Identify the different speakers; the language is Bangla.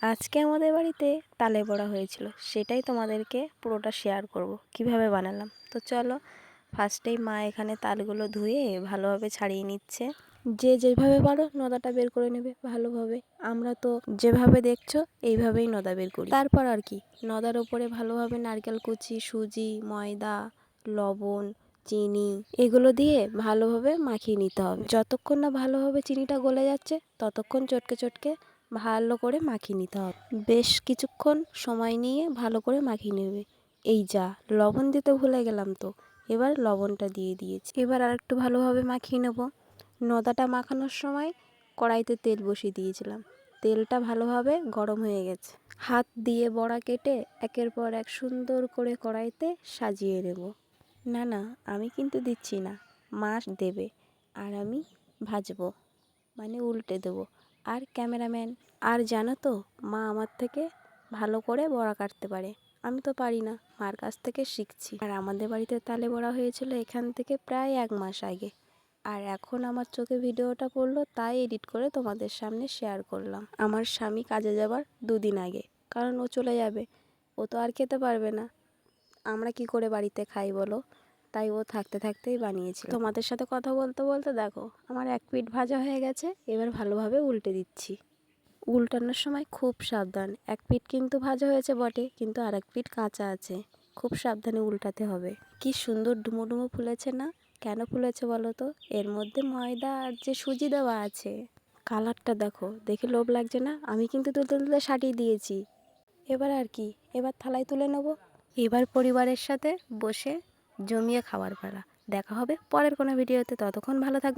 Speaker 1: আজকে আমাদের বাড়িতে তালে বড়া হয়েছিল, সেটাই তোমাদেরকে পুরোটা শেয়ার করব কিভাবে বানালাম। তো চলো, ফার্স্টেই মা এখানে তালগুলো ধুয়ে ভালোভাবে ছাড়িয়ে নিচ্ছে। যে যেভাবে পারো নদাটা বের করে নেবে ভালোভাবে। আমরা তো যেভাবে দেখছো এইভাবেই নদা বের করি। তারপর আর কি, নদার ওপরে ভালোভাবে নারকেল কুচি, সুজি, ময়দা, লবণ, চিনি এগুলো দিয়ে ভালোভাবে মাখিয়ে নিতে হবে। যতক্ষণ না ভালোভাবে চিনিটা গলে যাচ্ছে ততক্ষণ চটকে চটকে ভালো করে মাখিয়ে নিতে হবে। বেশ কিছুক্ষণ সময় নিয়ে ভালো করে মাখিয়ে নেবে। এই যা, লবণ দিতে ভুলে গেলাম তো, এবার লবণটা দিয়ে দিয়েছি। এবার আর একটু ভালোভাবে মাখিয়ে নেব। নদাটা মাখানোর সময় কড়াইতে তেল বসিয়ে দিয়েছিলাম। তেলটা ভালোভাবে গরম হয়ে গেছে। হাত দিয়ে বড়া কেটে একের পর এক সুন্দর করে কড়াইতে সাজিয়ে নেব। না না, আমি কিন্তু দিচ্ছি না, মা দেবে আর আমি ভাজবো, মানে উল্টে দেবো। আর ক্যামেরাম্যান, আর জানো তো মা আমার থেকে ভালো করে বড়া কাটতে পারে, আমি তো পারি না, মার কাছ থেকে শিখছি। আর আমাদের বাড়িতে তালে বড়া হয়েছিল এখান থেকে প্রায় 1 মাস আগে। আর এখন আমার চোখে ভিডিওটা পড়লো, তাই এডিট করে তোমাদের সামনে শেয়ার করলাম। আমার স্বামী কাজে যাবার 2 দিন আগে, কারণ ও চলে যাবে, ও তো আর খেতে পারবে না, আমরা কি করে বাড়িতে খাই বলো, তাই ও থাকতে থাকতেই বানিয়েছিল। তোমাদের সাথে কথা বলতে বলতে দেখো আমার এক পিঠ ভাজা হয়ে গেছে। এবার ভালোভাবে উল্টে দিচ্ছি। উল্টানোর সময় খুব সাবধান, এক পিঠ কিন্তু ভাজা হয়েছে বটে, কিন্তু আর এক পিঠ কাঁচা আছে, খুব সাবধানে উল্টাতে হবে। কি সুন্দর ডুমো ডুমো ফুলেছে না? কেন ফুলেছে বলো তো? এর মধ্যে ময়দা আর যে সুজি দেওয়া আছে। কালারটা দেখো, দেখে লোভ লাগছে না? আমি কিন্তু তুলতে তুলতে সাটিয়ে দিয়েছি। এবার আর কি, এবার থালায় তুলে নেব। এবার পরিবারের সাথে বসে জমিয়ে খাওয়ার পালা। দেখা হবে পরের কোনো ভিডিওতে, ততক্ষণ ভালো থাকবে।